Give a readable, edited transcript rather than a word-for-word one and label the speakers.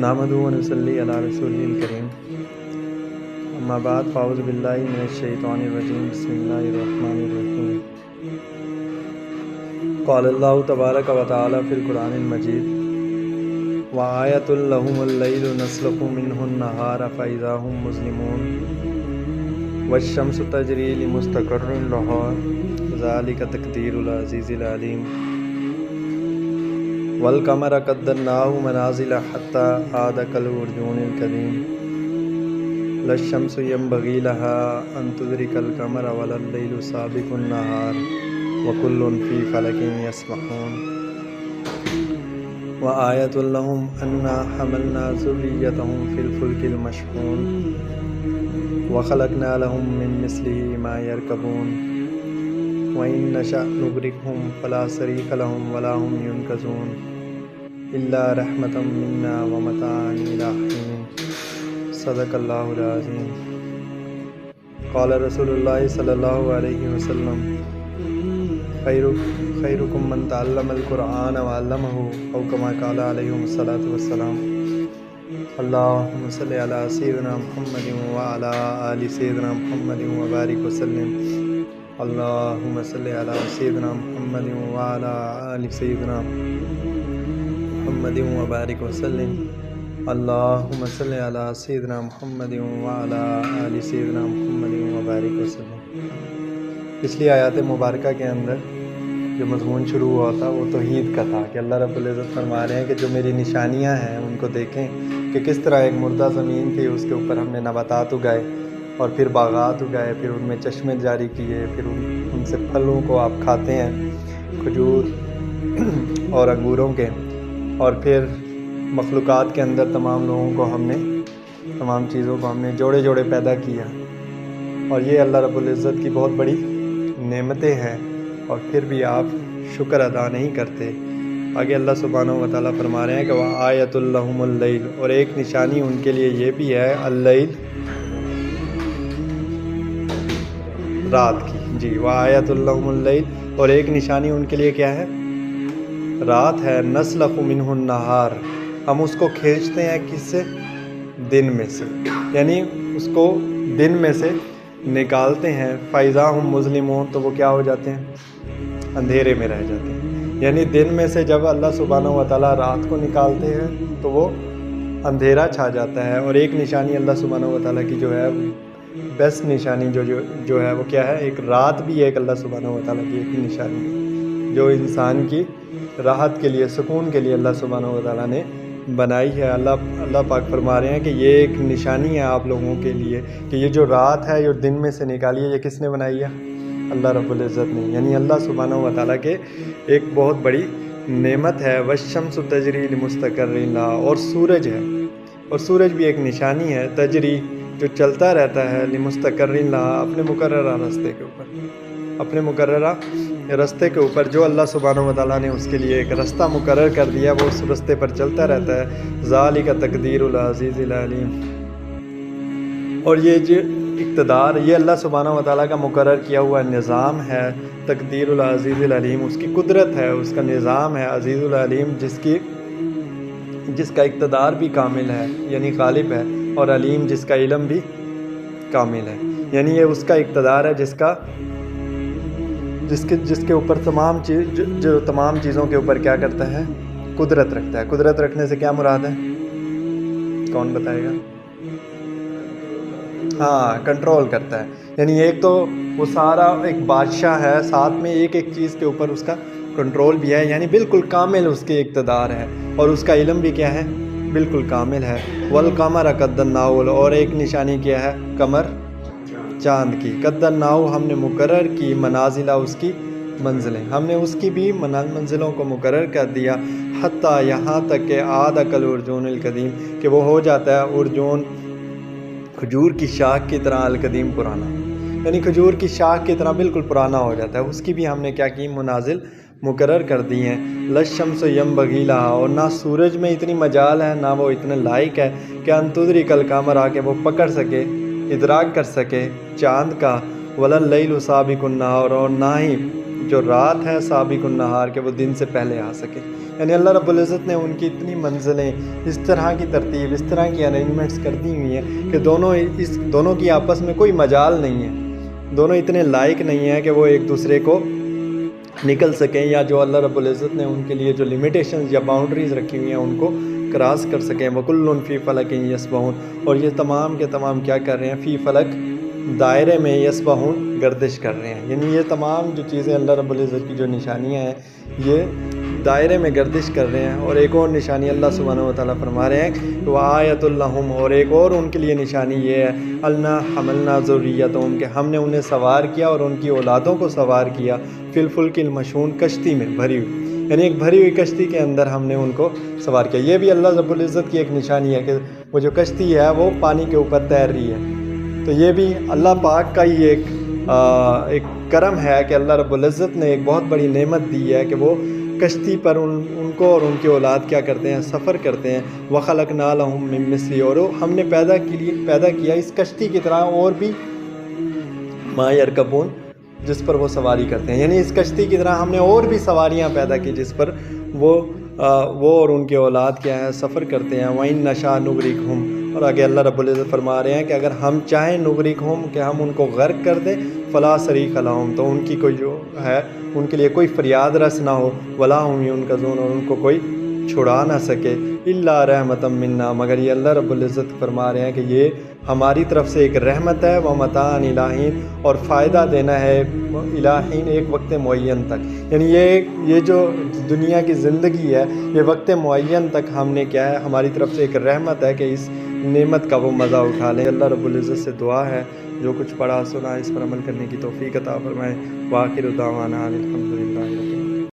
Speaker 1: نحمدہ و نصلی علی رسولہ الکریم اما بعد فاعوذ باللہ من الشیطان الرجیم بسم اللہ الرحمن الرحیم قال اللہ تبارک و تعالی فی القرآن المجید وآیۃ لہم اللیل نسلخ منہ النہار فإذا هم مظلمون والشمس تجری لمستقر لها ذلک تقدیر العزیز العلیم والقمر قدرناه منازل حتى عاد كالعرجون القديم لا الشمس ينبغي لها أن تدرك القمر ولا الليل سابق النهار وكل في فلك يسبحون وآية لهم أنا حملنا ذريتهم في الفلك المشحون وخلقنا لهم من مثله ما يركبون وَإِن نَّشَأْ نُغْرِقْهُمْ فَلَا صَرِيخَ لَهُمْ وَلَا هُمْ يُنقَذُونَ إِلَّا رَحْمَةً مِنَّا وَمَتَاعًا إِلَىٰ حِينٍ صدق اللہ العظیم قال رسول اللہ صلی اللہ علیہ وسلم خیرکم من تعلم القرآن وعلمہ او کما قال علیہ الصلاۃ والسلام اللہم صلی علی سیدنا محمد وعلی آل سیدنا محمد وبارک وسلم اللہم صلی علی سیدنا محمد وعلی آل سیدنا محمد وبارک وسلم اللہم صلی علی سیدنا محمد وعلی آل سیدنا محمد وبارک وسلم۔ پچھلی آیات مبارکہ کے اندر جو مضمون شروع ہوا تھا وہ توحید کا تھا کہ اللہ رب العزت فرما رہے ہیں کہ جو میری نشانیاں ہیں ان کو دیکھیں کہ کس طرح ایک مردہ زمین تھی، اس کے اوپر ہم نے نباتات اگائے اور پھر باغات اگائے، پھر ان میں چشمے جاری کیے، پھر ان سے پھلوں کو آپ کھاتے ہیں، کھجور اور انگوروں کے، اور پھر مخلوقات کے اندر تمام لوگوں کو ہم نے، تمام چیزوں کو ہم نے جوڑے جوڑے پیدا کیا، اور یہ اللہ رب العزت کی بہت بڑی نعمتیں ہیں، اور پھر بھی آپ شکر ادا نہیں کرتے۔ آگے اللہ سبحانہ و تعالیٰ فرما رہے ہیں کہ وآیۃ لہم اللیل، اور ایک نشانی ان کے لیے یہ بھی ہے اللیل، رات کی، جی وآیۃ لہم اللیل، اور ایک نشانی ان کے لیے کیا ہے؟ رات ہے، نسلخ منہ النہار، ہم اس کو کھینچتے ہیں کس سے؟ دن میں سے، یعنی اس کو دن میں سے نکالتے ہیں، فإذا هم مظلمون، تو وہ کیا ہو جاتے ہیں؟ اندھیرے میں رہ جاتے ہیں۔ یعنی دن میں سے جب اللہ سبحانہ و تعالیٰ رات کو نکالتے ہیں تو وہ اندھیرا چھا جاتا ہے، اور ایک نشانی اللہ سبحانہ و تعالیٰ کی جو ہے بیسٹ نشانی جو ہے وہ کیا ہے؟ ایک رات بھی ایک اللہ سبحانہ و تعالیٰ کی ایک نشانی ہے جو انسان کی راحت کے لیے، سکون کے لیے اللہ سبحانہ و تعالیٰ نے بنائی ہے۔ اللہ پاک فرما رہے ہیں کہ یہ ایک نشانی ہے آپ لوگوں کے لیے کہ یہ جو رات ہے جو دن میں سے نکالی ہے، یہ کس نے بنائی ہے؟ اللہ رب العزت نے، یعنی اللہ سبحانہ و تعالیٰ کے ایک بہت بڑی نعمت ہے۔ والشمس تجری لمستقر لہا، اور سورج ہے، اور سورج بھی ایک نشانی ہے، تجری جو چلتا رہتا ہے، لمستقر لہا، اپنے مقررہ راستے کے اوپر، اپنے مقررہ راستے کے اوپر جو اللہ سبحانہ و تعالیٰ نے اس کے لیے ایک راستہ مقرر کر دیا، وہ اس راستے پر چلتا رہتا ہے۔ ذالک تقدیر العزیز العلیم، اور یہ جو اقتدار، یہ اللہ سبحانہ و تعالیٰ کا مقرر کیا ہوا نظام ہے، تقدیر العزیز العلیم، اس کی قدرت ہے، اس کا نظام ہے، عزیز العلیم، جس کا اقتدار بھی کامل ہے، یعنی غالب ہے، اور علیم جس کا علم بھی کامل ہے، یعنی یہ اس کا اقتدار ہے جس کے اوپر تمام چیزوں کے اوپر کیا کرتا ہے؟ قدرت رکھتا ہے۔ قدرت رکھنے سے کیا مراد ہے؟ کون بتائے گا؟ ہاں، کنٹرول کرتا ہے، یعنی ایک تو وہ سارا ایک بادشاہ ہے، ساتھ میں ایک ایک چیز کے اوپر اس کا کنٹرول بھی ہے، یعنی بالکل کامل اس کے اقتدار ہے، اور اس کا علم بھی کیا ہے؟ بالکل کامل ہے۔ والقمر قدرناہ، اور ایک نشانی کیا ہے؟ قمر، چاند کی، قدرناہ، ہم نے مقرر کی، منازلہ، اس کی منزلیں، ہم نے اس کی بھی منزلوں کو مقرر کر دیا، حتیٰ، یہاں تک کہ عاد کالعرجون القدیم، کہ وہ ہو جاتا ہے ارجون، کھجور کی شاخ کی طرح، القدیم، پرانا، یعنی کھجور کی شاخ کی طرح بالکل پرانا ہو جاتا ہے، اس کی بھی ہم نے کیا کی؟ منازل مقرر کر دی ہیں۔ لا الشمس ينبغي لها، اور نہ سورج میں اتنی مجال ہے، نہ وہ اتنے لائق ہے کہ ان تدرک القمر، آ کے وہ پکڑ سکے، ادراک کر سکے چاند کا، ولا اللیل سابق النہار، اور نہ ہی جو رات ہے سابق النہار، کہ وہ دن سے پہلے آ سکے، یعنی اللہ رب العزت نے ان کی اتنی منزلیں، اس طرح کی ترتیب، اس طرح کی ارینجمنٹس کر دی ہوئی ہیں کہ دونوں کی آپس میں کوئی مجال نہیں ہے، دونوں اتنے لائق نہیں ہیں کہ وہ ایک دوسرے کو نکل سکیں، یا جو اللہ رب العزت نے ان کے لیے جو لمیٹیشنز یا باؤنڈریز رکھی ہوئی ہیں ان کو کراس کر سکیں۔ وَكُلٌّ فِي فَلَكٍ يَسْبَحُونَ، اور یہ تمام کے تمام کیا کر رہے ہیں؟ فی فلک، دائرے میں، یسبحون، گردش کر رہے ہیں۔ یعنی یہ تمام جو چیزیں اللہ رب العزت کی جو نشانیاں ہیں یہ دائرے میں گردش کر رہے ہیں۔ اور ایک اور نشانی اللہ سبحانہ و تعالیٰ فرما رہے ہیں کہ وَآیَةٌ لَّهُمْ، اور ایک اور ان کے لیے نشانی یہ ہے، اَنَّا حَمَلْنَا ذُرِّيَّتَهُمْ، کہ ہم نے انہیں سوار کیا اور ان کی اولادوں کو سوار کیا، فِي الْفُلْكِ الْمَشْحُونِ، کشتی میں بھری ہوئی، یعنی ایک بھری ہوئی کشتی کے اندر ہم نے ان کو سوار کیا۔ یہ بھی اللہ رب العزت کی ایک نشانی ہے کہ وہ جو کشتی ہے وہ پانی کے اوپر تیر رہی ہے۔ تو یہ بھی اللہ پاک کا ہی ایک کرم ہے کہ اللہ رب العزت نے ایک بہت بڑی نعمت دی ہے کہ وہ کشتی پر ان کو اور ان کی اولاد کیا کرتے ہیں؟ سفر کرتے ہیں۔ وَخَلَقْنَا لَهُم مِّن مِّثْلِهِ، اور ہم نے پیدا کیا اس کشتی کی طرح اور بھی مَا يَرْكَبُونَ، جس پر وہ سواری کرتے ہیں، یعنی اس کشتی کی طرح ہم نے اور بھی سواریاں پیدا کی جس پر وہ اور ان کے اولاد کیا ہے؟ سفر کرتے ہیں۔ وَإِن نَّشَأْ نُغْرِقْهُمْ، اور آگے اللہ رب العزت فرما رہے ہیں کہ اگر ہم چاہیں نغرقہم، کہ ہم ان کو غرق کر دیں، فلا صریخ لہم، تو ان کی کوئی جو ہے ان کے لیے کوئی فریاد رس نہ ہو، ولا ہم ینقذون، اور ان کو کوئی چھڑا نہ سکے، الا رحمتا منا، مگر یہ اللہ رب العزت فرما رہے ہیں کہ یہ ہماری طرف سے ایک رحمت ہے، ومتاع الی حین، اور فائدہ دینا ہے الی حین، ایک وقت معین تک، یعنی یہ جو دنیا کی زندگی ہے یہ وقت معین تک ہم نے کیا ہے، ہماری طرف سے ایک رحمت ہے کہ اس نعمت کا وہ مزہ اٹھا لیں۔ اللہ رب العزت سے دعا ہے جو کچھ پڑھا سنا اس پر عمل کرنے کی توفیق عطا فرمائے۔ وآخر دعوانا الحمدللہ۔